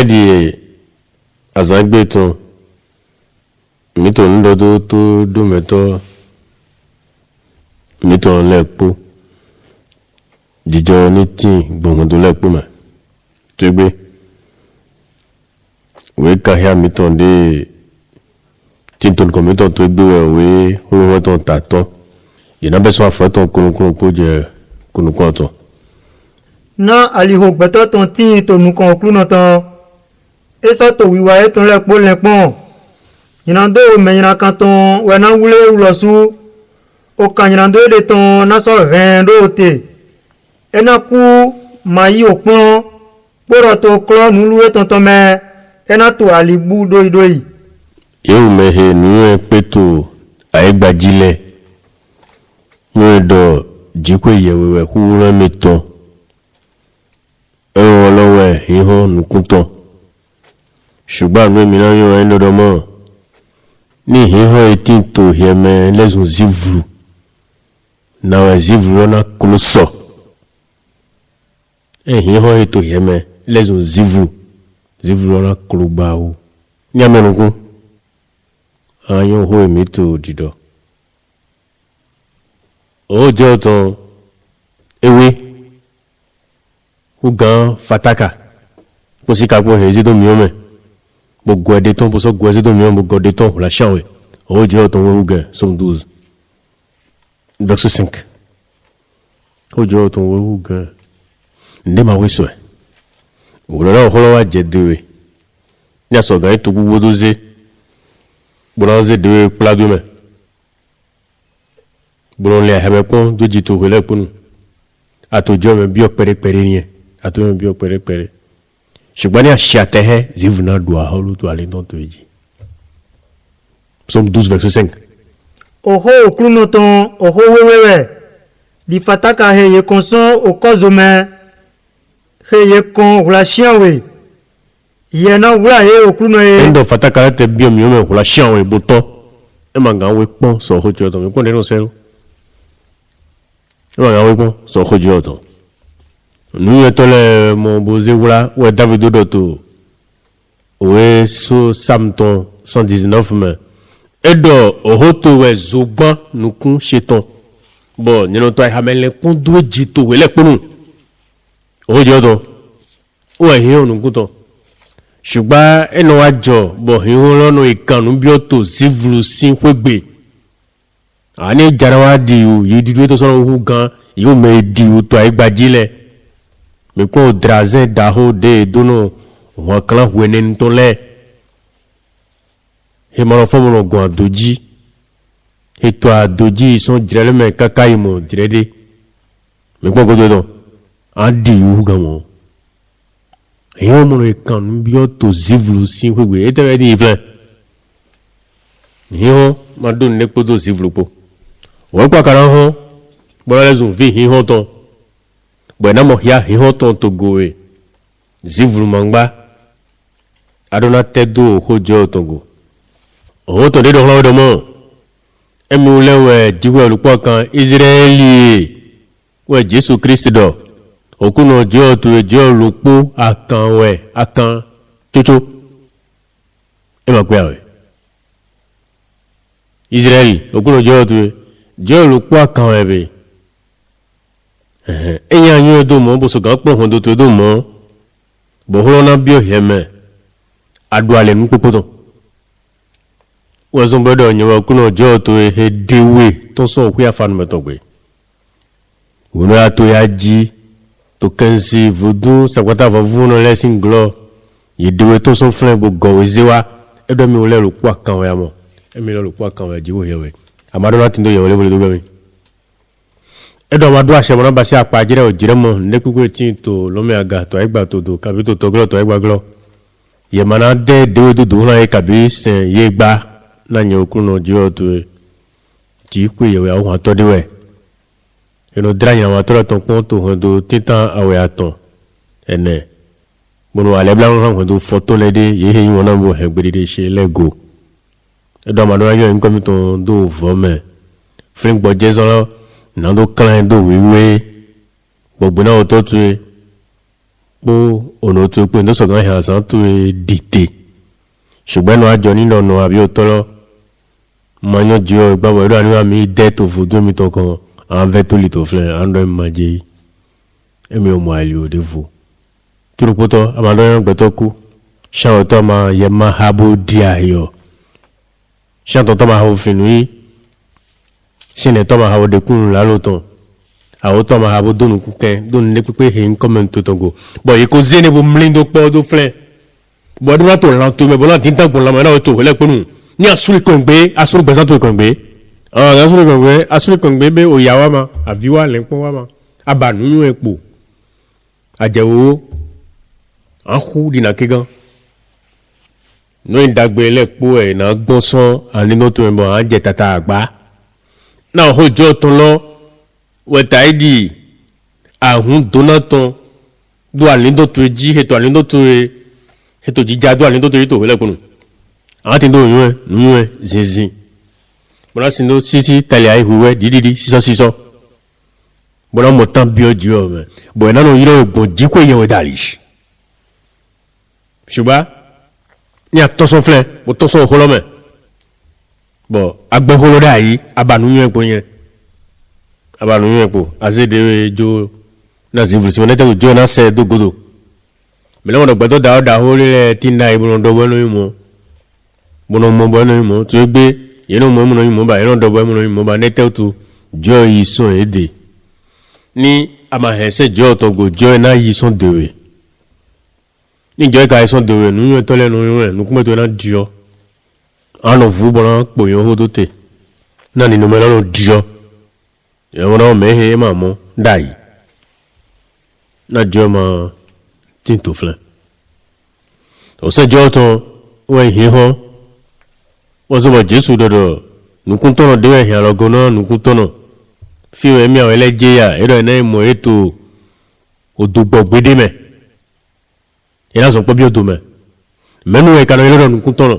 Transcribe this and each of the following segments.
di azagbeton mito ndodo to do meto mito lepo jijo ni tin gbon do lepo ma tegbe we ka ya mito de tinton ko mito to gbe we ho ton taton ina be so afoton kunukun ko je kunukun ton na aliho gbeto ton tin to nu kan klu na ton eso to wiwa e ton lepo lepon ina do me ina kan ton we na wule ulosu o kan ina do de ton na so ren do te ena ku mayi opon poro to klo nu lu e ton ton me ena to alibu doidoi eu me he nu e peto aigbajile nu do jikwe yewewe hu ran mi ton ẹ̀rọ ọlọ́wọ́ ẹ̀ ihò nùkún tán ṣùgbọ́n àwọn èmìnira yóò ẹ̀ lọ́dọ̀ mọ́ ní ihò etí tó yẹmẹ lẹ́sùn zivru náà ẹ̀ zivru lọ́nà kúló sọ ẹ̀ ihò ètò yẹmẹ lẹ́sùn zivru lọ́nà kúló gbà ó ní amẹ́nukún àwọn yóò hó èmi tó dìdọ̀ ó jẹ́ ọ̀tàn ewé ugan fataka posika po hezi to miome bo gode ton po so gode to miome bo gode ton la chawe o je ton ugan som 12 verset 5 o je ton ugan nde ma weso e o lo ho lo wa je dewe nya so ga to gugu doze bronze de plado me bron le hebe kon do ji to hele punu atojo me bi opere ni atojo bi opere ṣùgbọ́n ní àṣà tẹ́hẹ́ zivu náà dùn àhọ́lù tó alẹ́ náà tó èjì Psalm 12 verset 5 oho okruno ton oho wewewe di fataka heye konson okozome heye kon relation we yena wura he okruno he ndo fataka te bi omi omi relation we boto e ma gan we pon so ho jo to mi pon de no sero e ma gan we pon so ho jo to nu ye to le mon boze wura we David doto we so samton 119 me edo ohoto we zogbon nukun sheton bo nínú to hamele kun do jito we le ponu o jo to o hin onukun to ṣùgbọ́n ẹnu wa jọ bo hin lọ́nà ìkànnù bí ó tó zivru sin pegbe ani jarawa di o yi didu to so hu gan yo me di o to aigbajile me ko drazen daho de dono won kan wenen to le he mo fo mo gon doji he to adoji son direle me kakai mo direde me ko gojo do adi u gan mo he mo re kan bi o to zivlu sin wegwe e te di ifle he ho ma do ne po to zivlu po wo pa karan ho bo le zun vi hi ho to bo na mo ya hi ho to goe zivlu mangba adona tedo ho jo tongo o to de do lo do mo emu lewe jiwe olupo kan Israeli we Jesu Christ do okuno jo to jo olupo akan we akan chocho e ma pe awe Israeli okuno jo to jo olupo akan we be eyan yo do mo bo so ga po hon do to do mo bo ho na bi o yeme adu ale nu popoto wọ́n gbọ́dọ̀ yẹ̀wò kúnà ọjọ́ tó he déwé tó sọ òkú àfààní mẹ́tọ̀gbẹ́ wọ́n á tó yá jí tó kẹ́ńsì vòdú sàpátà fún un lẹ́sìn glọ́ yìí déwé tó sọ fún ẹ̀ gbogbo ọ̀wé sí wa ẹ̀dọ́ mi ò lẹ́rù pọ̀ àkànwé àmọ́ ẹ̀mí lẹ́rù pọ̀ àkànwé jíwò yẹ̀wé àmàdó láti tó yẹ̀wò lẹ́wọ̀lẹ́ tó gbẹ̀mí ẹ̀dọ́ àmàdó àṣẹ mọ́nà bá sí apá àjẹrẹ́ òjìrẹ́ mọ́ ndẹ́kúkú tí tó lọ́mí àgà tó àìgbà tó dò kàbí tó tọ́gọ́lọ́ tó àìgbà glọ́ yẹ̀mọ́nà dẹ́ déwé tó dò hàn kàbí sẹ̀ yé gbá na nye okuno jio to ti ku yewe awon atode we eno dranya wa to ton kon to hondo titan awe aton ene bono ale bla ran hondo photo le de ye yin wona bo he gbede se lego edo ma do yo nko mi to do vome fling bo je so na do clan do wiwe gbogbo na o to tu po ono to pe ndo so gan ha san to dite ṣùgbọ́n náà àjọ nínú ọ̀nà àbí òtọ́lọ́ máa yan jù ọ ìgbàgbọ́ ìlú àníwá mi dẹ́ tó fojú mi tán kan àwọn fẹ́ tó lè tó filẹ̀ àńdọ́ mi máa jẹ́ ẹ̀mí ò mọ àìlè òde fò túrúpótọ́ àmàlọ́yàn gbẹ̀tọ́ kú ṣáà tó máa yẹ máa ha bó di àyọ̀ ṣáà tó máa ha òfin yìí ṣìnà tó máa ha òde kúrò lálótàn àwọn tó máa ha bó dónú kúkẹ́ dónú ní pípé èyí ń kọ́mẹ́ntò tó gò bọ̀ yìí kò zé ní bó mílíọ̀nù tó pọ̀ tó filẹ̀ bọ́dún náà tó lan tó mẹ́ bọ́dún náà ti ń tàgbọ̀n lamọ̀ náà tó wọlé pẹ́nu ní asúlẹ̀ kàngbé asúlẹ̀ gbẹ̀sán tó kàngbé asúlẹ̀ kàngbé bẹ́ òyà wa ma àfi wa lẹ́ńpọ́n wa ma abanúyún ẹ̀pọ̀ àjẹwò àhú dìnnà kígan ní ìdàgbé lẹ́pọ̀ ẹ̀ náà gbọ́n sán ànínú tó mẹ́ bọ́ à ń jẹ tata àgbá náà ọjọ́ tó lọ wẹ̀tà ìdì àhún dóná tán do àlíndó tó jí ètò àlíndó tó ètò jíjà do àlíndó tó yìí tó wọlé pẹ́nu àwọn tí ń do oyún ẹ zinzin bọ́lá sí ní sísí tẹ̀lé àìhùwẹ́ dídídí sísọ bọ́lá mọ̀ tán bí ọjọ́ ọmọ bọ̀ ẹ̀ náà yìí lọ́wọ́ gbọ̀n jí kó yẹn wọ́n dàlí ṣùgbọ́n ní àtọ́sọ́ filẹ̀ mo tọ́sọ́ òhólọ́mẹ̀ bọ̀ agbẹ́hólọ́dà yìí abanúyún ẹ̀pọ̀ yẹn abanúyún ẹ̀pọ̀ àṣẹ̀dẹ̀wẹ̀ jó náà sì ń fòsí wọn nẹ́tẹ̀kù jó náà sẹ́ dógódò mẹ́lẹ́wọ̀n dọ̀gbẹ́tọ̀ dàó lẹ́lẹ́ tí ń da ìbọn dọ́gbẹ́ lóyún mọ́ bọ́nà mọ́ bọ́ lóyún mọ́ tó gbé yẹn náà mọ́ ẹ̀mú lóyún mọ́ bá yẹn náà dọ́gbẹ́ ẹ̀mú lóyún mọ́ bá nẹ́tẹ̀kù jọ yìí sùn èdè ní àmàhẹ́sẹ̀ jọ ọ̀tọ̀gò jọ ẹ̀ náà yìí sùn dèwè níjọ́ ìka ẹ̀sán dèwè nínú ẹ̀ tọ́lẹ̀ nínú ẹ̀ nùkúmẹ̀tò náà diọ́ àwọn òfú bọ́nà pòyàn owó tó tẹ̀ náà nínú mẹ́lẹ́ náà diọ́ ẹ̀wọ̀n náà mẹ́hìn ẹ̀ máa mọ́ dà yìí náà jọ ẹ̀ máa tí ń tò filẹ̀ ọ̀sẹ̀ jọ ọ̀tàn wọ́n ìhìn hàn wọ́n sọ bọ̀ jésù dọ̀dọ̀ nùkún tọ̀nà déwẹ̀ ìhìn àlọ́gọ́ náà nùkún tọ̀nà fíwọ̀n ẹ̀mí àwọn ẹlẹ́jẹ̀yà ẹ̀rọ ẹ̀ náà mọ̀ ètò òdògbọ̀ gbédémẹ̀ yẹn sọ pé bí odò mẹ́ mẹ́nu ẹ̀ka náà ẹlẹ́rọ nùkún tọ̀nà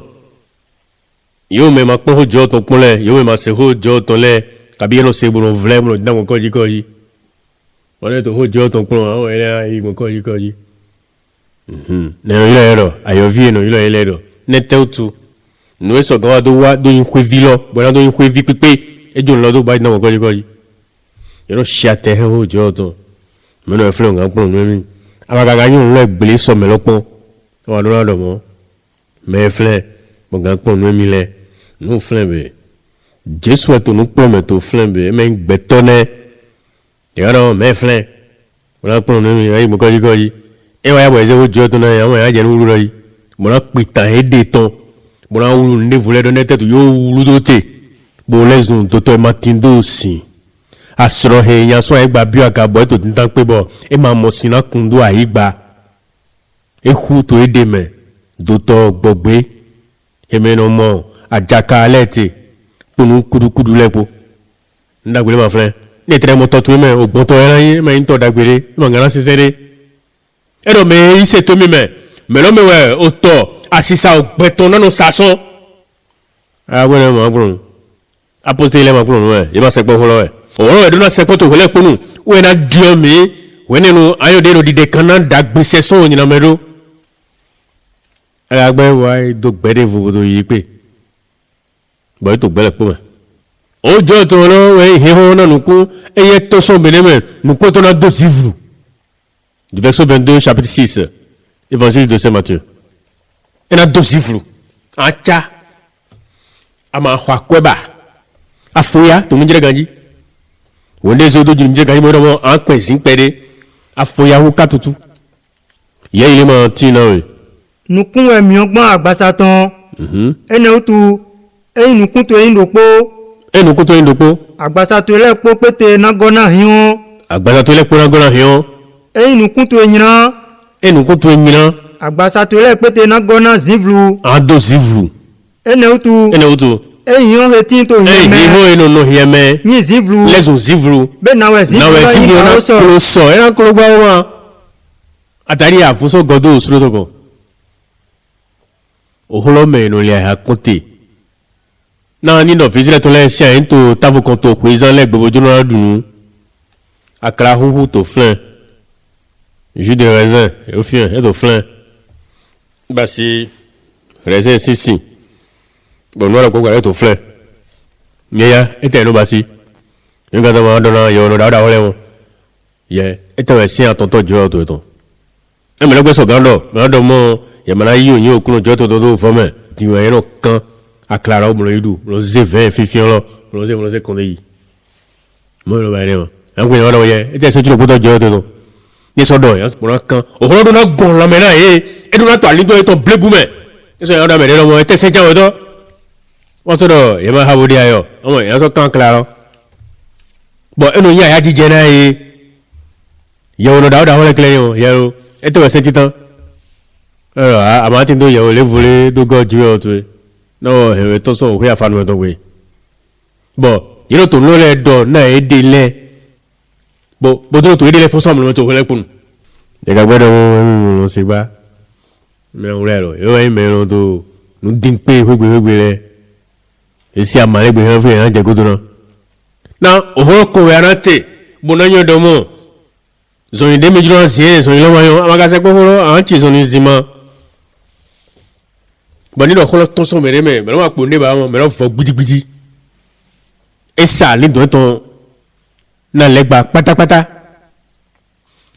yóò mẹ́ máa pọ́n hó jọ́ ọ̀tàn kúnlẹ̀ yóò mẹ́ máa ṣe hó jọ́ ọ̀tàn lẹ̀ kàbí yẹn lọ ṣe gbọ̀nà vlẹ́ mọ̀ dídá mọ̀kọ́ yìí wọ́n lè tó hó jọ́ ọ̀tàn kúnlẹ̀ àwọn ẹlẹ́rọ mọ̀kọ́ yìí nẹ̀rọ ilẹ̀ ẹ̀rọ àyọ̀ví ẹ̀nà ilẹ̀ ẹ̀rọ nẹ́tẹ́ọ̀tù nù ẹ̀ sọ̀gán wa tó wá dóyin kwe vi lọ bọ̀dá dóyin kwe vi pípé ẹjọ́ ńlọ tó bá dídá mọ̀kọ́ yìí yẹ̀rọ ṣe àtẹ̀hẹ́ hó jọ́ ọ̀tàn mẹ́nu ẹ̀ fúnlẹ̀ ọ̀gá pọ̀n mẹ́rin amagaga yóò ńlọ ìgbélé sọ̀mẹ́lọ́pọ̀n wà lọ́nà àdọ̀mọ́ mẹ́fúnlẹ̀ ọ̀gá pọ̀n mẹ́mi lẹ̀ nù fúnlẹ̀ bẹ̀ jésù ẹ̀tọ́ nù pọ̀ mẹ́tò fúnlẹ̀ bẹ̀ ẹ̀mẹ́ gbẹ̀tọ́ nẹ́ ìyàrá mẹ́fúnlẹ̀ ọ̀gá pọ̀n mẹ́mi ẹ̀yìn mọ̀kọ́ yìí ẹ wáyà bọ̀ ẹ̀sẹ̀ wo jọ́ tó náà àwọn ẹ̀yà jẹ́ ní wúlò yìí mọ̀nà pìtà édè tán mọ̀nà wúlò ní ìfúnlẹ̀ dọ́nẹ́ tẹ̀tù yóò wúlò tó tè bó lẹ́sùn tó tọ́ ẹ máa ti ń dó sìn àsọ̀rọ̀ èèyàn sọ ẹgbà bí àgàbọ̀ ètò tí ń tán pé bọ̀ ẹ máa mọ̀ sí náà kún dó àyígbà ehu tó édè mẹ́ dòtọ̀ gbọ̀gbé ẹ̀mẹ́nà mọ̀ àjàká alẹ́ tè kunu kudukudu lẹ́kọ̀ọ́ ńdàgbélé máa fẹ́ ní ìtẹ̀rẹ́ mọ́tọ́ tó mẹ́ ògbọ́ntọ́ ẹ̀rán yín mẹ́yìn tọ́ dàgbélé mọ̀ ngàrán ṣiṣẹ́ dé ẹ̀rọ mi ṣe tó mi mẹ́ mẹ́lọ́mẹ́wẹ́ ọ̀tọ̀ àṣìṣà ọ̀gbẹ̀tọ̀ nánú sàṣọ. agbẹ́rẹ́ mọ̀ ọ́gbọ̀n apọ́sítẹ́ ilẹ̀ mọ̀gbọ̀n rẹ̀ yìí bá sẹ́pọ̀ fọlọ́ ẹ̀ òwúrọ̀ ẹ̀dùn náà sẹ́pọ̀ tó wọlé kúnnù wọ́n náà diọ́ mi wọ́n nínú ayọ̀dẹ́ ìrò dìde kan náà dàgbèsè sóò nyìnà mẹ́rọ. ẹ̀ agbẹ́ wa dọ̀gbẹ́dẹ́ fòfòtò yìí pé bọ̀ ètò gbẹ́lẹ̀ pọ̀ mẹ́. ó jọ tó lọ ìhìn náà nùkú ẹ̀yẹ tó sọ̀ mẹ́lẹ́mẹ́ nùkú tó náà dọ̀ sí vùrù. Du verset 22, chapitre 6, évangile de Saint Matthieu. Il y a deux livres. Un tcha, à ma kweba, à foya, tout le monde dit. On est autres du monde qui m'a un coin pédé, à foya ou katutu. Il y a il est menti, non? Nous pouvons mieux à Bassaton. Et nous tout, et nous comptons une dopo. Et nous comptons une dopo. À Bassaton, les popétés n'agona hion. À Bassaton, les popétés n'agona hion. Et nous comptons une. Et nous comptons une. Agbasatole pété na gona zivlu. Ando zivlu. Eneutu. E yon retin to yeme. E yon eno no yeme. Ni zivlu. Lezo zivlu. Be nawe zivlu. Nawe zivlu na kloso. Ena klogba wa. Atari ya fuso godo usuro ko. Oholo me no lia ha konte. Na ni no fizile to le sia into tavu konto kwezan le gbogbo jono dunu. Akra huhu to flen. jus de raisin au fien et au flan bah si raisin si bon nous la quoi est au flan ya était no basi nous quand on donne yo no da wole ya était si en tonton jo to e me lo so gando me do mo ya mana yi o kuno jo to fome ti wa no kan aklara o mo yidu lo ze 20 fifien lo ze konde yi mo lo ba ne mo an ko yo do ye était se tu lo poto jo to ni so do ya mo kan o ho do na gon la me na e do na to ali to blebu me so yo da me lo mo était se ja o to o so do ye ma ha bo dia yo o mo ya so kan klaro bo eno ya ji je na e yo no da wole kle yo yo eto wa sentitan amati ndo yo le vole do go ju to no he to so we afanu to we bo you know to lo le do na e de le bo do to e de le fo so mo to le kun de ga gbedo mo se gba me o le lo yo e me lo to nu din pe hogbe le e si amale gbe han fe han je godo na o ho ko we arate bo na nyo do mo zoni de mejuro sie zoni lo mayo amagase ko holo anchi zoni zima bani do holo to so mere me lo ma po ne ba mo me lo fo gbidigbidi e sa le do ton na legba pátápátá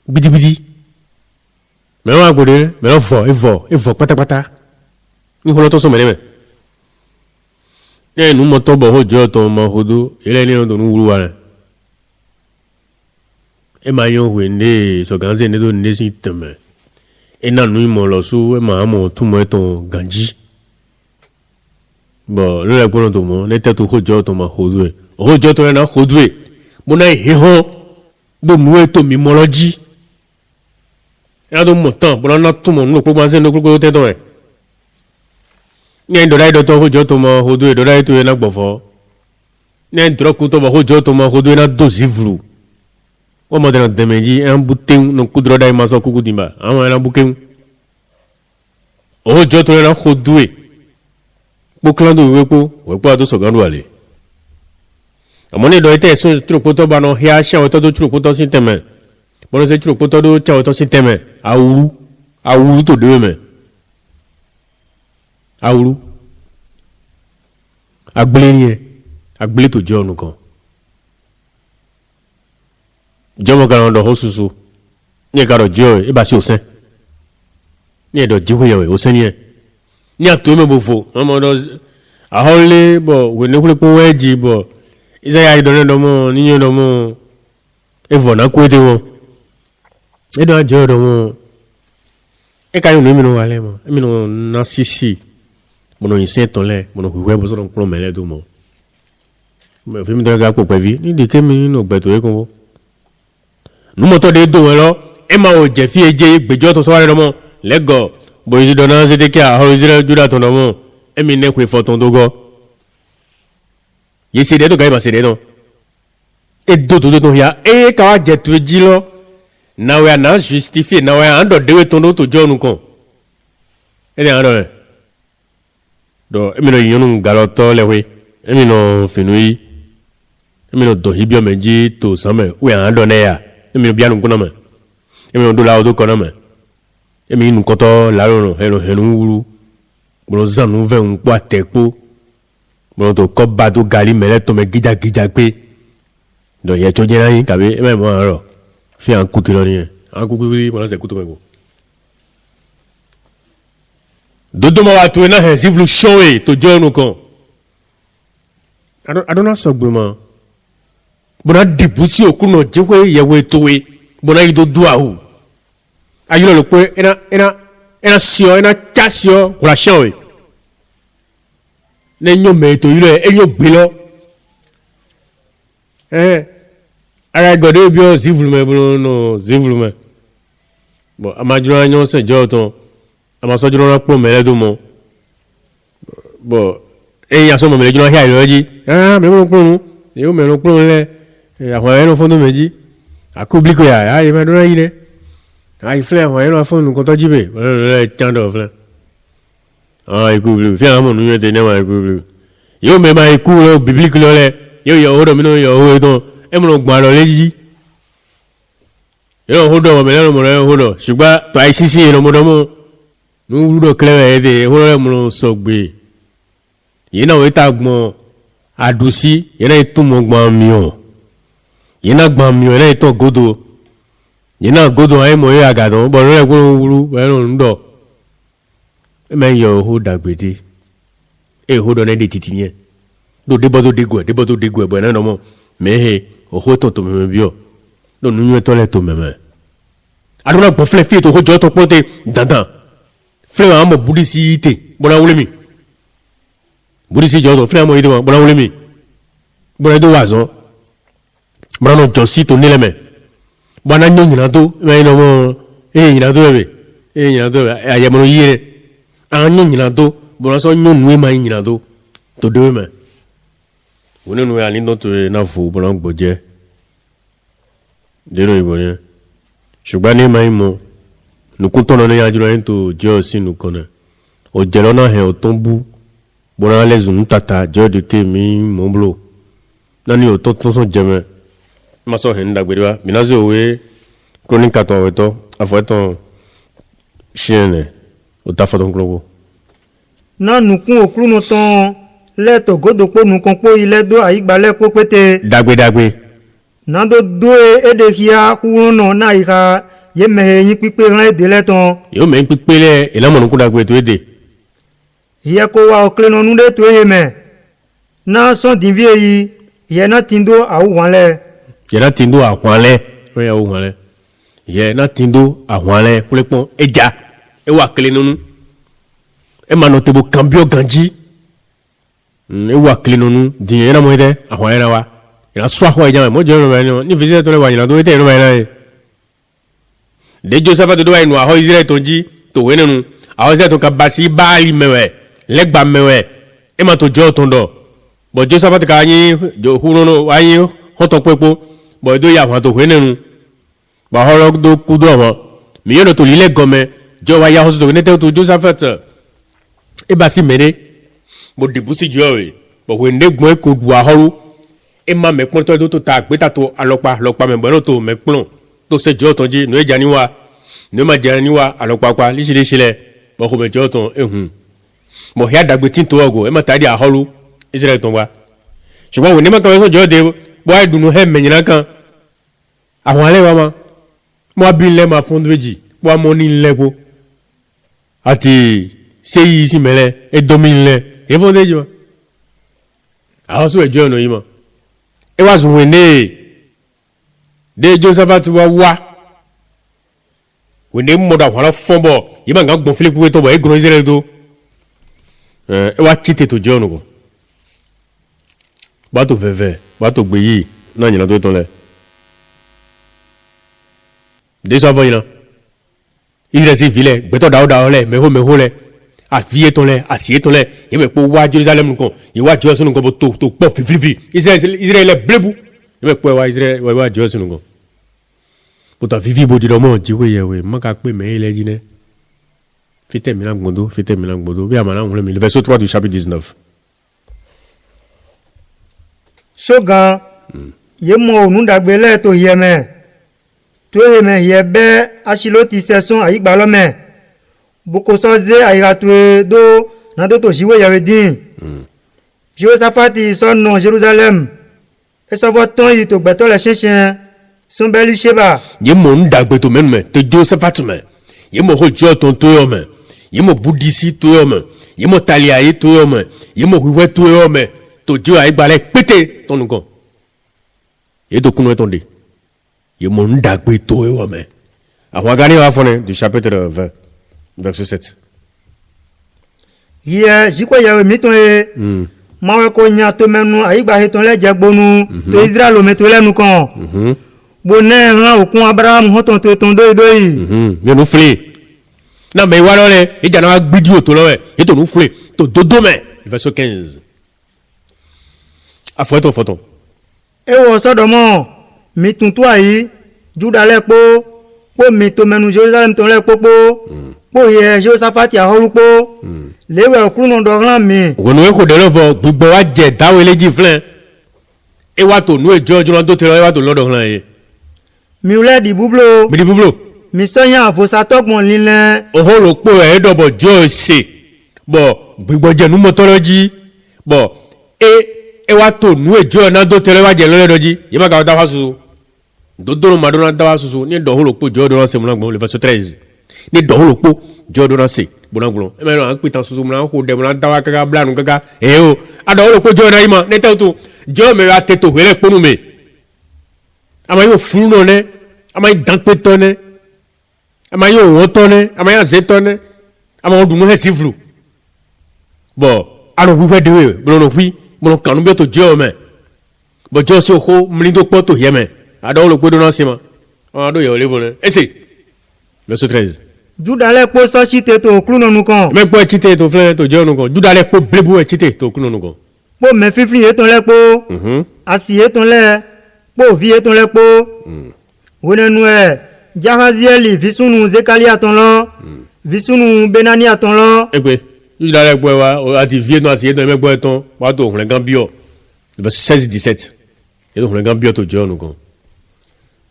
gbidigbidi me lo ma po de me lo fo e fo pátápátá ni holo to so mere me e nu mo to bo ho jo to mo hodo ile ni do nu wuru wa e ma yo wende so ganze ne do ne si teme e na nu mo lo su e ma mo tu mo to ganji bo lo le gbono to mo ne te to hojo to ma hojo to na hojo mo na he ho do nu e to mi mo loji e do mo tan bo na tu mo nu po gbanse no ko te to e ni do dai do to hojo to mo hojo do dai to e na gbofo ni ndro ku to bo hojo to mo hojo na do zivru o mo de na demeji en boutin no kudro dai maso kukudimba ama na buken o jo to na khodue boklando wepo ado so gandu ale amone do ite so tropoto ba no hia sha o to do tropoto sinteme bono se tropoto do cha o to sinteme awuru to de me awuru agbele to jo nu kan jomo kan do hosusu ni ka do jo e ba si osen ni do jiwe ye osen ni ato me bofo mo do ahole bo we ne kule ko weji bo isa ya do ne do mo ni yo do mo e vo na ko de wo e do jo do mo e ka yo mi no wale mo mi no na sisi mo no yin ton le mo no we bo so don pro mele do mo me fi mi do ga ko pe vi ni de ke mi no gbe to e ko numoto de do lo e ma o je fi eje gbejo to so wa mo lego bo isi do na se de kia ho isi juda to no mo e mi ne kwe foton dogo ye se de to ga ba se de no e do ya e ka wa je tu ji lo na we na justify na we ando de we to no to jo nu kon e de ando do e mi no yunu galoto le we e mi no finui e mi no do hibio meji to same we ando ne ya emi bianu kuna me emi do la o do kona me emi nu koto la ro henu wuru mo zanu ve un po atepo mo to ko ba do gali mele to me gija pe do ye to jena yin kabe e mo ro fi an kutu lo ni an kuku mo se kutu me go dodo mo wa to na he sivlu showe to jonu kon I don't know so gbe mo bona dibusi okuno jewe yewe towe bona ido duahu ayilo lo pe ena sio ena chasio kula showe ne nyo me to ile enyo gbelo ara gode bio zivlume bolo no zivlume bo amajuro anyo se joto amasojuro na po mele do mo bo ya so mo mele juro hia iloji me mo po nu yo me lo po le àwọn ẹnu fọ́n tó méjì àkóbíkò yà á yẹ máa dúró yìí rẹ̀ àyè fúlẹ̀ àwọn ẹnu afọ́n nǹkan tọ́jú bẹ̀ wọ́n lọ́ọ́ tẹ́ndọ̀ fúlẹ̀ àwọn ikú bìlù fi àwọn ọmọ nìyẹn tẹ̀ ní àwọn ikú bìlù yóò mẹ́ máa ikú lọ bìbílíkì lọ́lẹ̀ yóò yọ owó dọ̀mínú yọ owó tán ẹ̀ mọ̀ gbọ́n àlọ́ lẹ́yìn yɛrɛ ho dɔ mɛ yɛrɛ mɔdɔ ho dɔ ṣùgbọ́n tó ayi sisi yɛrɛ mɔdɔ mɔ ní wúlò dɔ kílẹ̀ wẹ̀ de ho dɔ mɔ sɔgbe yìí náà wọ́n ta gbɔn adusi yɛrɛ yìí tó mɔ gbɔn miɔ yìí náà gbɔn miɔ yɛrɛ yìí tó godo yìí náà godo ayé mɔ yɛ agadɔn bɔn yɛrɛ kó wúlò yɛrɛ ń dɔ ɛ mɛ yɛ ho dàgbèdè ɛ ho dɔ ne de titi yɛ do debɔ to degu ɛ bɔn ɛnɛ nɔ mɛ he o ho tó tó mɛmɛ biɔ do nu yɛ tɔ lɛ tó mɛmɛ aduna gbɔn filɛ fiye to ko jɔ tɔ kpɔte dandan filɛ ma mɔ budisi te bɔnna wuli mi budisi jɔ tɔ filɛ mɔ yi te ma bɔnna wuli mi bɔnna do wa zɔn bɔnna nɔ jɔsi to ne lɛ mɛ bɔnna nyɔ ɲinan to mɛ yi nɔ mɔ ɲinan to yɛ bɛ ɲinan to yɛ a yɛmɔnɔ yi yɛ an nyɔ ɲinan to bɔnna sɔn nyɔ nu ma yi ɲinan to do yɛ mɛ o ne nu yɛ ani dɔ to yɛ n'a fɔ bɔnna gbɔjɛ den yɛ bɔnɛ ṣùgbọ́n ní ma ń mọ nùkún tọ́nà ní yájú náà tó jẹ́ ọ̀sìn nùkan náà ọ̀jẹ̀ lọ́nà hẹ̀ ọ̀tọ́ bú bọ́nà lẹ́sùn ń tàtà jẹ́ ọ̀dẹ̀ ké mi mọ́ búlò náà ní ọ̀tọ́ tó sọ jẹ́mẹ́ má sọ hẹ̀ ń dàgbére wa mìíràn sí òwe kúrónìkà tó àwẹ̀tọ́ àfọ̀ẹ́tàn ṣíẹ̀nẹ̀ ọ̀tá fọ́tọ̀ kúrọ́gbó. náà nùkún òkúrúnù tán lẹ́tọ̀ gòdòpó nùkan pó ilẹ̀ dó àyígbálẹ̀ pó pété. dàgbédàgbé. nando doe edehia kurono na ika ye mehe yin pipe ran ede leton yo me pipe le ilamonu kuda gbe to ede ye ko wa okleno nu de to eheme na son divie yi ye na tindo awu wanle ye na tindo ahwanle o ya awu wanle ye na tindo ahwanle kulepon eja e wa klenonu e ma no tebo cambio ganji e wa klenonu din ye na mo ide ahwanle na wa ina swa ho ejama mo je ro ba ni visite to le wa ina do ite ro ba na de Joseph to do wa inu aho Israel to ji to we nenu aho se to ka basi baali mewe legba mewe e ma to jo to ndo bo Joseph to ka yin jo huru no wa yin ho to pepo bo do ya wa to we nenu ba ho ro do ku do mo mi yo to lile gome jo wa ya ho to ne te to Joseph e basi mere bo dibusi jo we bo we ne gbon ko du ahoro e ma me pon to ta gbe ta to alopa me gbon to me plon to se jo ton ji no e jani wa no ma jani wa alopa pa li sile sile bo ko me jo ton ehun mo ya dagbe tin to ogo e ma ta di ahoro Israel ton wa ṣùgbọ́n we ne ma kan so jo de bo ai dunu he me nyina kan àwọn ale wa ma mo bi le ma fun meji bo mo ni le ko àti se yi si mele e domi le e fun deji ma àwọn so e jo no yi mo it was when they Joseph wa when they mother wala fombo yiba nga gbon Philip to ba e gro Israel do e wa chite to John go ba to veve ba to gbe yi na nyina to ton le de so vo yina Israel si vile gbe to da le meho le a vie ton le a sie ton le e me po wa Jerusalem nko e wa Jerusalem nko bo to po fifi Israel le blebu e me po wa Israel wa Jerusalem nko bo ta vivi bo di do mo jiwe ye we ma ka pe me ile jine fite mi na gbodo bi amana won le verset 3 du chapitre 19 shogan ye mo onu dagbe le to yeme to yeme ye be asiloti seson ayigba lo me boko soze ayatwe do na do to jiwe yawe din Jehoshaphat son Jerusalem e so voton yi to gbeto le shinsin son beli sheba ye mo ndagbe to menme to Jehoshaphat me ye mo hojo ton to yo me ye mo budisi to yo me ye mo talia yi to yo me ye mo wiwe to yo me to jo ayigba le pete ton nko ye to kunu etonde ye mo ndagbe to yo me àwọn gani wa fone du chapitre 20 verset 7 ye jiko yawe miton e mawe ko nya to menu ayigba heton le jegbonu to Israel o meto lenu kan bo ne ran okun Abraham hoton to ton do yi ye no fle na me wa lole e jana wa gbidi o to lo e to no fle to dodo me verset 15 afo to foton e wo Sodomo mitun to ayi Juda le po mi to menu Jerusalem ton le popo po ye Jehoshaphat ahorupo lewe okunu do ran mi wonu e ko de lofo gbogbo wa je dawe leji flen e wa to nu ejo ran to te ro e wa to lodo ran ye miule di bublo mi di bublo mi sonya avosatokpon linle oho lo po e do bo jo se bo gbigbo je nu motology bo e wa to nu ejo na do tele wa je lo doji ye ma ka ta fa susu do madonna ta fa susu ni do ho lo po jo do se mo na gbon le verset 13 ni do ho lo po jo do na se bonangulo e me no an pitan susu mo na ho de mo na ta wa kaka blanu kaka e o ado ho lo po jo na ima ne te to jo me wa te to hele ponu me ama yo funu no ne ama dan pe to ne ama yo wo to ne ama ya ze to ne ama odun he sivlu bo aro wi we de we bo no wi mo no kanu be to jo me bo jo so ho mli do po to ye me ado ho lo po do na se ma ado yo le bo ne ese verset 13 juda le po so chite to klu nonu kan me po chite to fle to jo nu kan juda le po blebu e chite to klu nu kan po me fifin eton le po asi eton le po vi eton le po wonenu e jahazieli visunu zekalia ton lo visunu benani aton lo egbe juda le po wa ati vie no asi eton me po eton wa to hun gan bio verset 16 17 e to hun gan bio to jo nu kan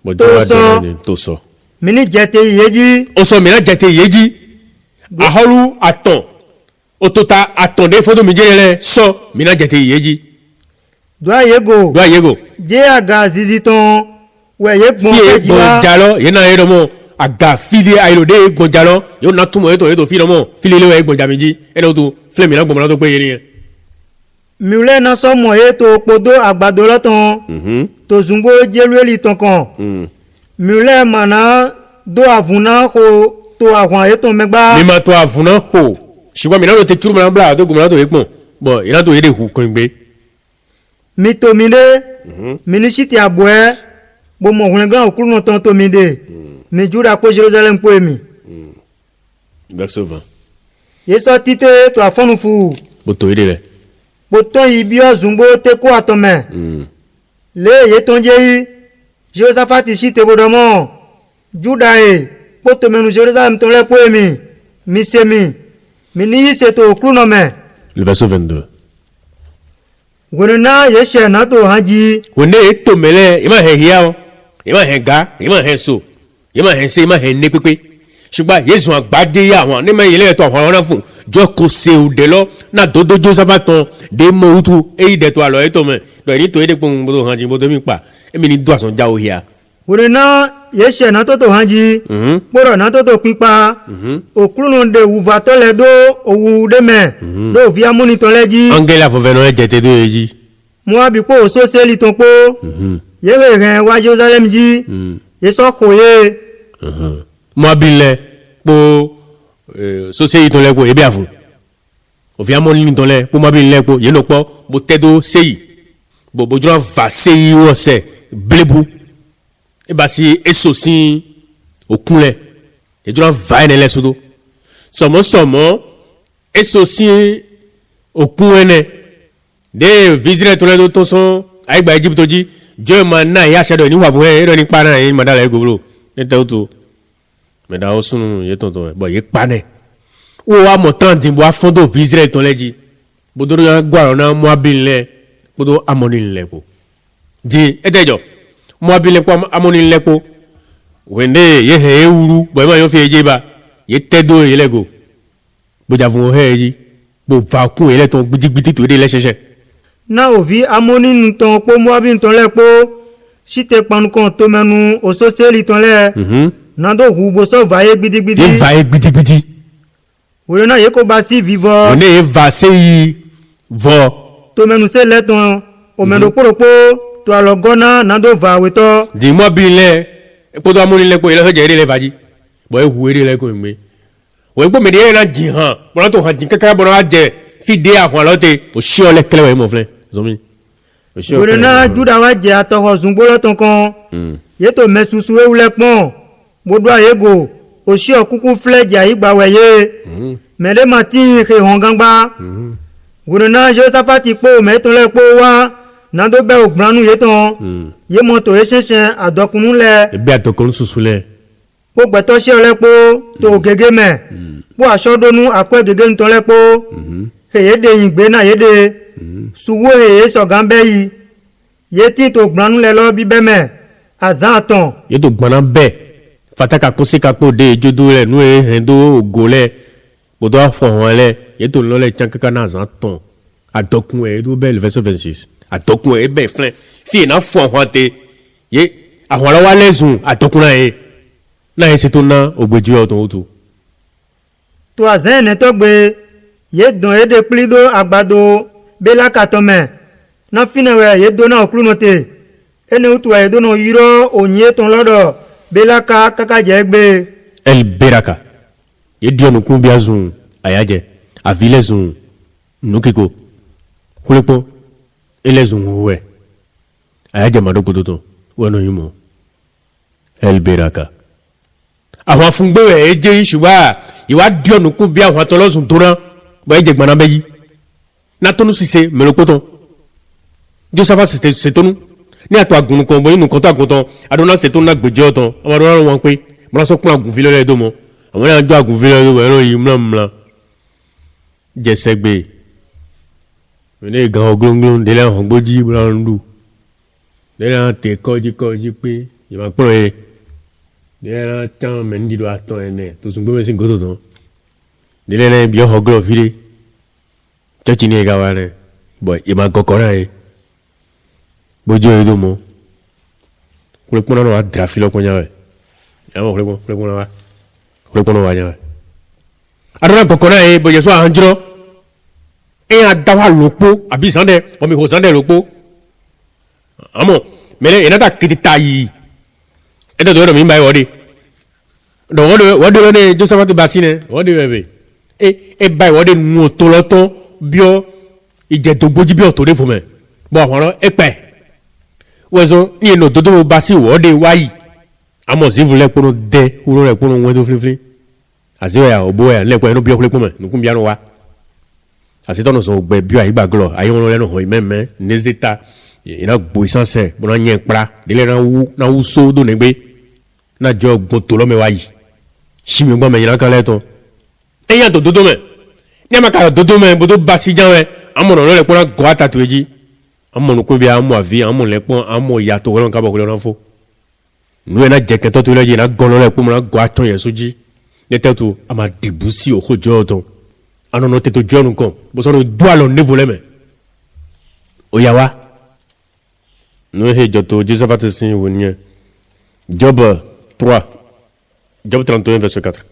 bo jo wa de to so mini jete yeji o so mi na jete yeji aholu aton o to ta aton de fodo mi jere so mi na jete yeji doa yego je aga ziziton we ye gbon keji wa jalo ye na ye do mo aga fili ailo de gbon jalo yo na tumo eto eto fili mo fili le we gbon jamiji e do to flame na gbon na to pe ye ni miule na so mo ye to podo agbado loton to zungo jelueli ton kan miule mana do avuna ko to àwọn eton megba mi ma to avuna ho ṣùgbọ́n mi na lo te turu ma bla to gbon na to ye pon bo ina to ye de hu kan gbe mi to mi de mi siti aboe bo mo hun gan okuru no ton to mi de mi juda ko Jerusalem po emi verset 20 yeso tite to afonu fu bo to ye de le bo to ibi ozungbo te ko atome le ye ton je yi Josaphat site bodomo juda e po to menu Jerusalem ton le po emi mi semi mi ni se to okuru no me le verset 22 wonena yeshe na to haji wonde eto mele ima he hia ima he ga ima he so ima he se ima he ne pepe ṣùgbọ́n Jésù àgbájé ya àwọn ní mẹ́yìn ilé ẹ̀tọ́ àwọn ọ̀rọ̀ fún jọ kò ṣe òde lọ náà dodo Josaphat tán dé mọ òtún èyí dẹ̀tọ̀ àlọ́ ẹ̀tọ́ mẹ́ lọ èyí tó èdè pọ̀ gbọdọ̀ hàn jí gbọdọ̀ mi pa èmi ní dùn àsán já o hìá. wonena yeshe na to haji poro na to pipa okrunu de uva to le do owu de me do vi amuni to leji angela fọfẹ náà jẹ tẹdó èyí. mo abi po so seli ton po yere ren wa Jerusalem ji yeso koye mo abilẹ po sose yìí tó lẹ po ebi àfún òfin amóni tó lẹ po mo abilẹ po yẹn ló pọ mo tẹdó seyi bo bojúra va seyi wọsẹ blebu eba si eso si okun lẹ ejúra va ẹnẹ lẹ sodo sọmọsọmọ eso si okun ẹnẹ de visire tó lẹ tó tó sọn àyígbà Egypt jí jọ ma náà yà sẹdọ ní wàfún ẹ ẹdọ ní pa náà yẹn madala ẹ gbogbo ní tẹ o tó mẹda o sunu yẹ tọntọn ẹ bọ yẹ pa nẹ wo wa mọ tán dín bọ afọdọ visire tó lẹ jí bodoro yà gbàrọ náà mọ abilẹ lẹ kótó amọni lẹ kó di ẹ tẹjọ mọ abilẹ kó amọni lẹ kó wẹnde yẹ hẹ ẹ wuru bọ ẹ ma yọ fi ẹ jẹ ba yẹ tẹ do yẹ lẹ ko bọjà fún ọ hẹ ẹ yí bọ va kún yẹ lẹ tán gbidigbidi tó yẹ lẹ ṣẹṣẹ. na ovi amoni nton po moabi nton le po site panukan to menu oso seli ton le na do hu bo so vaye gbidigbidi ye vaye gbidigbidi wole na ye ko ba si vivo wẹnde ye va seyi vọ to menu se le ton o menu poropo to alogona na do va weto di mọ bi lẹ kótó amóni lẹ kó yẹ lọsọ jẹ eré lẹ fàájì bọ ẹ hu eré lẹ kó ìgbé wọ́n gbọ́ mi ní ẹ̀rọ náà jì hàn bọ́lá tó hàn jì kẹ́kẹ́ bọ́lá wá jẹ fìdí àwọn àlọ́tẹ̀ òṣì ọ̀lẹ́ kẹlẹ́ wẹ̀ mọ̀ fúnlẹ̀ zomi. wole na juda wa je atoho zungbo lo ton kan ye to mesusu ewule pon bodo ayego osi okuku fleja igba weye mele mati he hongangba wole na Josaphat po me ton le po wa na do be ogbanu ye ton ye mo to esensen adokunu le ebi atokun susu lẹ. po gbeto se ole po to gege me po asodonu akwe gege nton le po heye de yingbe na ye de suwo heye so gambe yi ye ti to gbanu le lo bi be me azanton yeto gbana be fataka ko se ka ko de jodo le nu e hendo gole bodo afo won le yeto lo le chankaka na zanton adokun e do be le verset 26 adokun e be flen fi na fo won te ye àwọn la wa lezun adokun na e se to na ogbeju o ton otu to azan ne to gbe ye don e de plido agbado bela katome na finewe ye do na oklu no te ene utu e do no yiro onye ton lodo bela ka kaka je gbe el beraka ye dio no kun biazun ayaje avilezun nukiko kulepo elezun we ayaje madogodo to wono yimo el beraka àwọn afungbe e je ṣùgbọ́n ìwà dio no kun bi àwọn atolosun to ran bo e je gbona beyi na tonu sise melokoton Joseph se tonu ní àtọ̀ àgùn kan bọ̀ inú kan tó àgùn tán adúlọ́ ṣe tó ń lágbèjọ́ tán ọmọ adúlọ́ wọn pé mo lọ sọ pé àgùn fi lọ́lẹ́ tó mọ́ àwọn náà jọ àgùn fi lọ́lẹ́ tó ẹ̀rọ yìí múlá jẹsẹ̀ gbé ní ìgàn ọgbọ́ngbọ́n délẹ̀ hàn gbójí múlá ń lù délẹ̀ hàn tẹ̀ kọ́jí pé ìmọ̀ pọ̀n yẹ délẹ̀ hàn tán mẹ́ndínlọ́ àtọ̀ ẹ̀ nẹ̀ tó sùn gbọ́mẹ́sì gòtò tán délẹ̀ hàn bí ọ̀họ́ gọ́ọ̀ fi dé chọ́ọ̀chì ní ìgà wa rẹ̀ bọ̀ ìmọ̀ kọ̀kọ́ náà yẹ bojo edo mo kule pona no adra filo konya we amo kule pona wa nya adra kokona e boje so anjiro e adawa lopo abi sande o mi ho sande lopo amo mele enata kidita yi edo do mi bai wodi do wodi ne Joseph basine wodi bebe e bai wodi nu to loto bio ije dogboji bio to de fun me bo àwọn epe wezo ni no dodo basi wode wayi amo zivu le pono de uro le pono wedo flifli aziwe ya obo ya le ko eno bi okule pome nukun bia no wa asito no so gbe bi ayi gbaglo ayi won le no ho imeme nezeta ina gbo isanse bona yen pra dele na wu so do negbe na jo gbon to lo me wayi shimi gbo me yin kan le ton eyan to dodo me ni amaka dodo me bodo basi janwe amo no le pona go atatueji amo no ko bi amo avi amo le pon amo ya to ron ka bo ko ron fo nu na je keto to le ji na gon le po mo na go aton ye soji ne tetu ama dibusi o kojo to anono teto jonu kon bo so no do alo niveau le me o ya wa nu he joto Joseph atsin wonye Job 3 Job 31 verset 4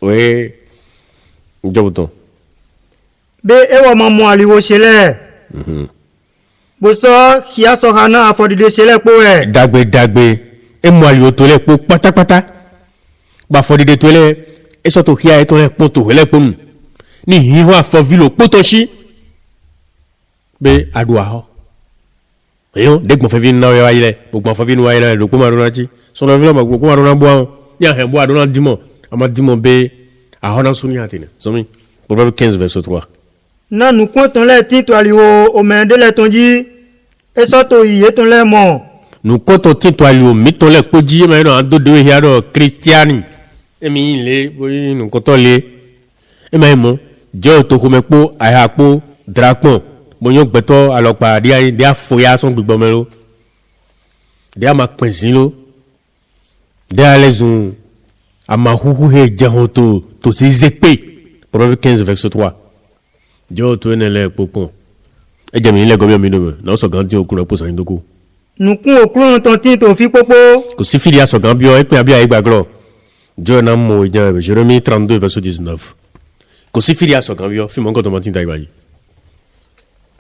oui Job ton be ewo mamu aliwo sele boso kia so hana afodide sele po e dagbe e mo aliwo to le po pátápátá ba fodide to le e so to kia e to le po to le po ni hiho afovilo po to shi be adua ho eyo degbon fevin na wa ile gbogbo fevin wa ile lo po ma rona ji so lo vilo ma gbogbo ma rona bo awon ya he bo adona dimo ama dimo be ahona suni atine so mi Proverbe 15 verset 3 na nu konton le tin to aliwo o me de le tonji e so to iye ton le mo nu konton tin to aliwo mi ton le poji me no ando de ya do Christiani emi le boyi nu konton le e me mo jo to ko me po aya po drapon boyon gbeto alopa dia afoya son gbigbo me lo dia ma pinsin lo dia lezun ama huhu he jehon to si zepe Proverbe 15 verset 3 jo to ne le popon e je mi le gobi mi no na so gan ti okun po san doko nu kun okrun ton tin to fi popo ko si filia so gan bio e pe abi ai gbagro jo na mo jan Jérémie 32 verset 19 ko si filia so gan bio fi mo nko to mo tin dai bayi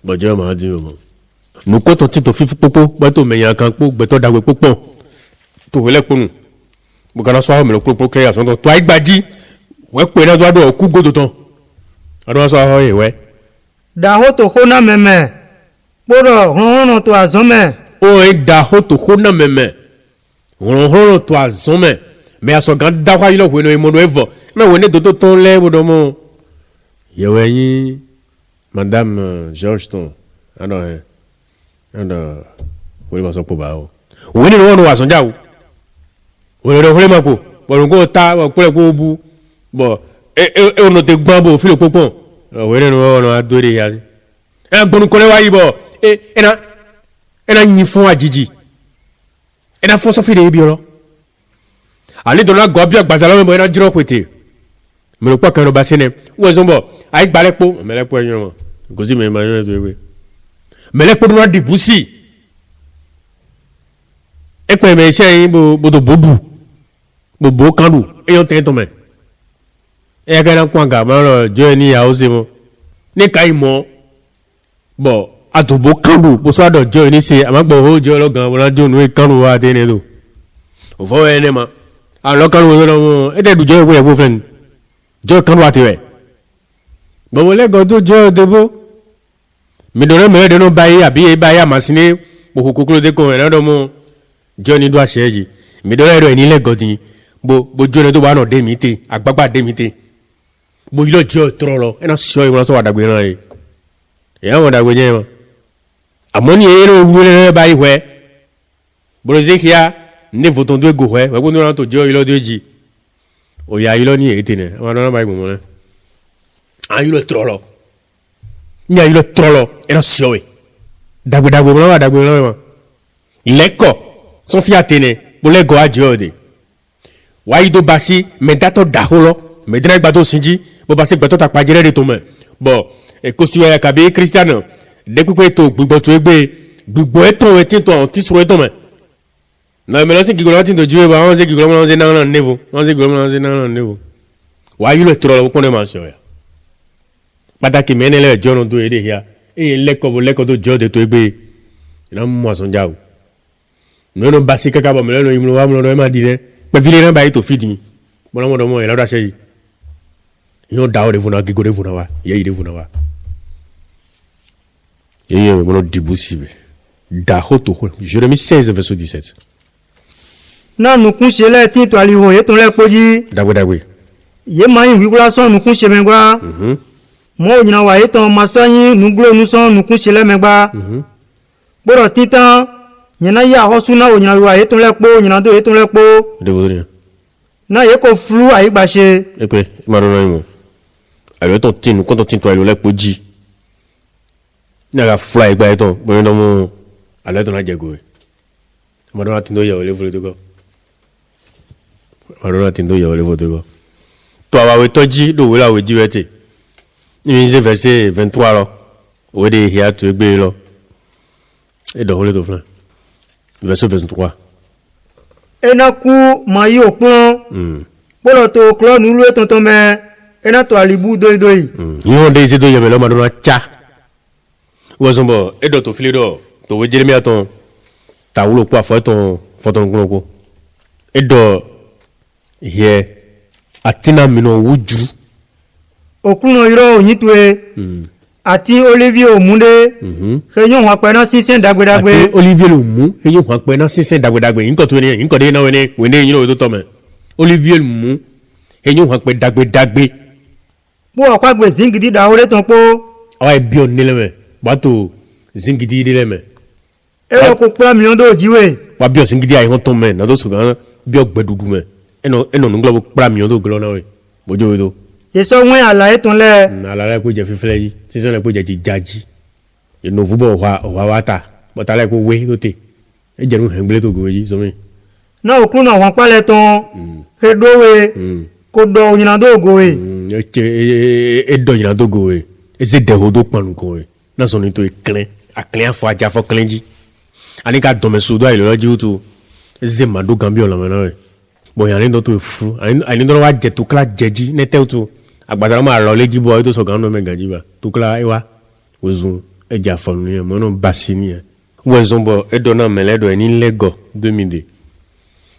bo jo ma di mo nu ko to tin to fi popo bo to meyan kan po gbe to dagbe popon to le ponu bo kana so ha me lo popo ke ya so to ai gbaji we pe na do ku godo ton ado so ha yewe da ho to hona meme boro hono to azome o e da ho to hona meme hono to azome me aso gan da kwa ilo we no mo no evo me we ne do to le bodo mo yewe yin madame George ton ano we ma so po ba o we ni no wa so ja o we ro ma po bo ngo ta bo pe ko bu bo e ono te gbon bo filo popon were no no adore ya e gbonu ko le wa yibo ena yin fun ajiji Et na fonso fi de biolo. Ali dona gobio gbazalo mo na jiro kwete. Me lo pa kan lo basene. Wo zombo, ai gbalepo, melepo enyo. Gozi me ma yo to we. Melepo do na dibusi. E ko me se yin bo do bobu. Bobo kandu, e yo ten to me. E ga na kwanga ma lo jo ni ya o se mo. Ni kai mo. Bo atobo kandu, bo so do jo ni se amagbo ho jo lo gan wona jo nu e kandu wa de ne do. O fo ene ma. A lo kandu wo lo e de du jo e wo friend. Jo kandu wa te we. Bo wo le go do jo debo. Mi do me de no bayi abi e bayi amasine bo kokolo de ko e na do mo jo ni do aseji. Mi do le do ni le godin. Bo jone to ba no de mi te agbagba de mi te bo ilo je tro lo e na so e mo so wa dagbe ran e e won dagbe je mo amoni e ro wu le ba iwe bo ze kia ne voton do go we ko no ran to je ilo de ji o ya ilo ni e te ne ma do na ba igbo mo le a ilo tro lo ni a ilo tro lo e na so e dagbe mo wa dagbe ran mo leko so fi atene bo le go aje ode wáyé tó basi mẹ́tàtọ̀ dàhólọ́ mẹ́tàtọ̀ gbàtọ̀ sinji bó basi gbàtọ̀ ta pàjẹ́rẹ́ de tó mẹ́ bọ̀ ekosiwaya kabi kristiano dẹ́kpẹ́pẹ́ tó gbígbọ́ tó gbé gbígbọ́ ẹ̀tọ́ ẹ̀ tí tó àwọn tí sọ̀rọ̀ ẹ̀tọ́ mẹ́ na mẹ́lọ́sìn gígbọ́ lọ́wọ́ tí tó juwe bá wọ́n ṣe gígbọ́ lọ́wọ́ ṣe náà níbo wọ́n ṣe gígbọ́ lọ́wọ́ ṣe náà níbo wáyé lọ tọrọ lọ́wọ́ kọ́ni máa ṣe ọ̀yà pàtàkì mẹ́nẹ́lẹ́ jọ́nù tó yẹ ya èyí lẹ́kọ̀ọ́ tó jọ́ de tó gbé iná mú àsọ̀njà o mẹ́lọ́nù basi kẹ́kẹ́ bọ̀ mẹ́lọ́nù ìmúlò wà múlò ẹ̀ má di dẹ́ pé vile na bayi to fidi bona mo do mo ela da seyi yo dawo de funa gigo de funa wa ye de funa wa ye mo no dibusi be da hoto Jérémie 16 verset 17 na nukun se le tin to ali ho ye ton le poji dagwe ye ma yin wi kula so nukun se megba mo nyina wa ye ton ma so yin nuglo nu so nukun se le megba boro titan nyina ya hosu na onyina wa ye ton le po nyina do ye ton le po de voni na ye ko flu ayi gba se e pe ma do na imo ayo ton tin ko ton tin to ayo le po ji na ga fly gba ton bo no mo ale ton na jego e ma do na tin do ya o le vole to go ma do na tin do ya o le vole to go to awa we to ji do we la we ji wete ni je verset 23 lo o de hia to egbe lo e do le to flan verset 23 ena ku ma yi opon polo to klo nu lu tonton me ena to alibu doidoi yo de se do yebe lo ma do na cha wo sombo e do to file do to we Jeremia ton ta wulo po afo ton foton gunoko e do here atina mino wuju okuno iro oyin tuwe àti Olivier Omunde heyon wa pe na sinsin dagbe àti Olivier Omu heyon wa pe na sinsin dagbe nko to ni nko de na we ne yin lo to to me Olivier Omu heyon wa pe dagbe bo kwa gbe zingidi da ore ton po awa bi on ni le me ba to zingidi de le me e wo ko pra million do jiwe wa bi o zingidi ai hon ton me na do so gan bi o gbedudu me eno nglo pra million do glo na we bojo we do yeso wen alaye ton le alaye ko je fifele yi sisan le ko je ti jaji eno vubo wa wata but alaye ko we to te e je nu hengbele to go yi so mi na okun na wan pale ton he dowe ko do nyina do go we e do nyina do go we e se de ho do panu ko we na so ni to e clean a clean fo aja fo clean ji ani ka do me so do ai lo ji to e se ma do gambio la na we bo yan ni do to fu ani do wa je to kla jeji ne te to agbasara ma lo leji boy to so gan no me gajiba to kla ewa wezun eja fonu ye mo no basini ye wezun bo edo na meledo eni lego 2002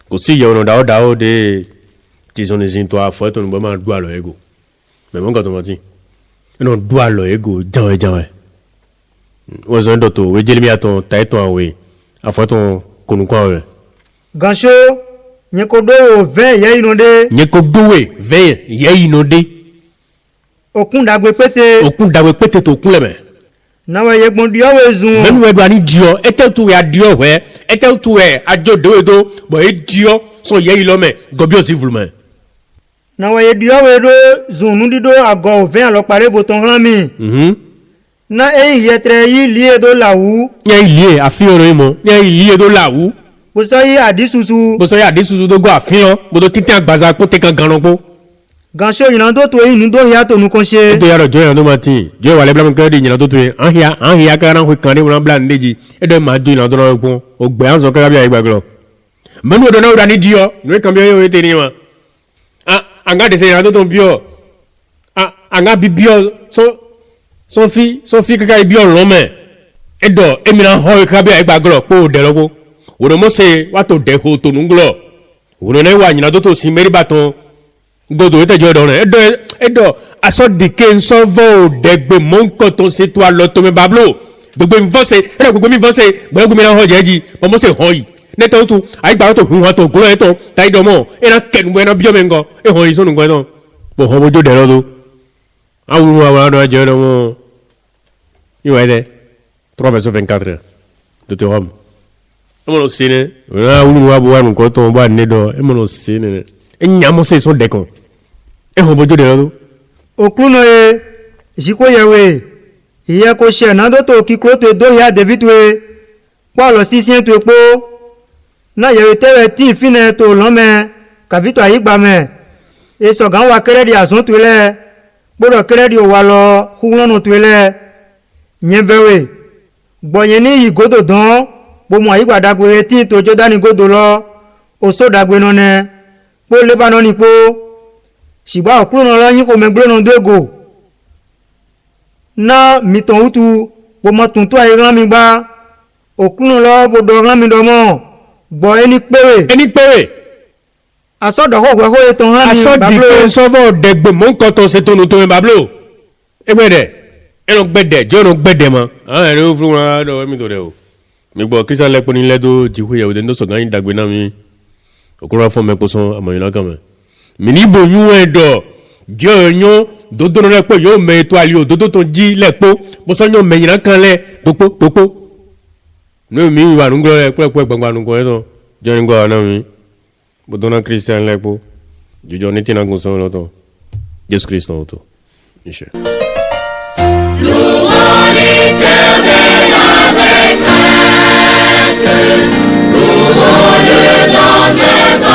ko si ye ono dawo de ti so ni sin to afo to no ma du alo ego me mo nkan to mati eno du alo ego jawe wezun do to we Jeremia to ta to awe afo to konu kwa we ganso nye ko do 20 ye inode nye ko dowe 20 ye inode okun dagbe pete to kun leme na we yegbon dio we zun menu we do ani dio etel tu ya dio we etel tu we ajo de do bo e dio so ye ilo me gobi o si vulume na we dio we do zun nu dido ago 20 lo pare voton ran mi na e yetre yi lie do lawu ye ilie afi oro imo ye ilie do lawu bó sọ yí àdísùsù bó sọ yà dé susu tó gbọ́ àfihàn bó tó títí àgbàzá pó tẹ́kàn ganan pó. gànṣó ìyìnà tó tó inú tó yá tó nu kan ṣe. ó tó yàrá jọyọ̀ tó máa tì jọyọ̀ wà lẹ́bílámù kẹ́rẹ́dì ìyìnà tó tó yẹ à ń hìyà kẹ́rẹ́ náà kàn ní wọn bílà nídìí ẹ̀dọ̀ máa jó ìyìnà tó náà pọ́n ògbẹ́ à ń sọ kẹ́rẹ́ bí i àgbàgbọ́. mẹ́nu ọ̀dọ̀ náà rà ní diọ ní kan bí ó tẹ̀ ní wọn. àǹgá dẹ̀sẹ̀ ìyìnà tó tó ń bí ọ àǹgá bí bí ọ sọfí kẹ́kẹ́ bí ọ lọ́mẹ̀ ẹ̀dọ̀ èmi náà họ́ kẹ́rẹ́ bí i àgbàgbọ́ pé ó dẹ̀ lọ́kọ́ wòlò mọ́sẹ̀ wà tó dẹ̀ hó tó nùgbọ́ wòlò náà wà ìyìnà tó tó sí mẹ́rì bàtàn godo ete jọ dọrọ ẹdọ asọdike nsọfọ òdẹgbẹ mọnkọtọ ṣètò alọtọmẹ bablo gbogbo mi fọsẹ ẹdọ gbogbo mi fọsẹ gbọdọgbọ mi náà hàn jẹji ọmọ sẹ hàn yìí nẹtọ tó àyígbà tó hun hàn tó gbọdọ ẹtọ táyì dọmọ ẹnà kẹnu ẹnà bíọ mi nkọ ẹ hàn yìí sọnù nkọ ẹtọ bọ hàn bójú dẹrọ tó àwọn àwọn àdó àjọ ẹdọ mọ yíwá ẹdẹ 3:24 tètè hàn ẹ mọ lọ sí ni àwọn àwọn àbúwá nǹkan tó wọn bá ní dọ ẹ mọ lọ sí ni ẹ nyàmú sẹ sọ dẹkàn ẹ hàn bójú dẹrọ tó. òkúnà ye ìṣíkó yẹwé ìyẹ kò ṣe ẹ̀nà tó tó kíkúrò tó dó ìyá david wé pọ́ọ̀lù sísìn tó epo náà yẹwé tẹ́wẹ̀ tí ìfínà tó lọ́mẹ kàfítọ̀ àyígbàmẹ̀ èsọ̀gán wa kẹ́rẹ́dì àsún tó lẹ̀ gbọ́dọ̀ kẹ́rẹ́dì ò wà lọ húnlọ́nù tó lẹ̀ yẹn bẹ̀wé gbọ̀nyẹn ní ìgòdò dán gbọmọ àyígbàdàgbé tí tó jọ́dánì gòdò lọ òṣòdàgbé nọ́nẹ pó lébánọ́ ní pó ṣìgbà òkúrò náà lọ́yìn kò mẹ́gbẹ́ náà dógò náà mìtàn útu pòmọ́ tuntun àyè rán mi gbá òkúrò lọ bòdò rán mi dọ́mọ́ gbọ́ ẹni péré asọ́dọ̀kọ̀ gbẹ́kọ̀ ètò rán mi bablo asọ́dìkẹ́ sọ́fọ̀ dẹ̀gbẹ̀ mọ́ nǹkan tó ṣe tónu tó mi bablo ẹgbẹ́dẹ̀ ẹnu gbẹ́dẹ̀ jẹ́ ẹnu gbẹ́dẹ̀ mọ́ àwọn ẹ̀rọ fún wọn lọ́wọ́ mi tó dẹ̀ o mi gbọ́ kí sálẹ̀ pé nílẹ̀ tó jìwé yẹ̀ òde ní sọ̀gá yín dàgbé náà mi òkúrò fún mi kó sán àmọ̀ yìí lákàn mi mini bonyu ẹdọ jẹ ọyàn dodo rẹ pé yóò mẹ ètò àlè òdodo tó jí lẹpọ bọsọnyọ mẹyìnà kan lẹ dókpó ní mi wà nùgbọ rẹ pẹpẹ gbàgbà nùgbọ yẹn tán jẹ nígbà wà náà mi bọdọnà kristian lẹpọ jíjọ ní tí nàgùn sàn lọtọ jésù kristian ọtọ iṣẹ. Louons l'Éternel avec fête, louons-le dans cette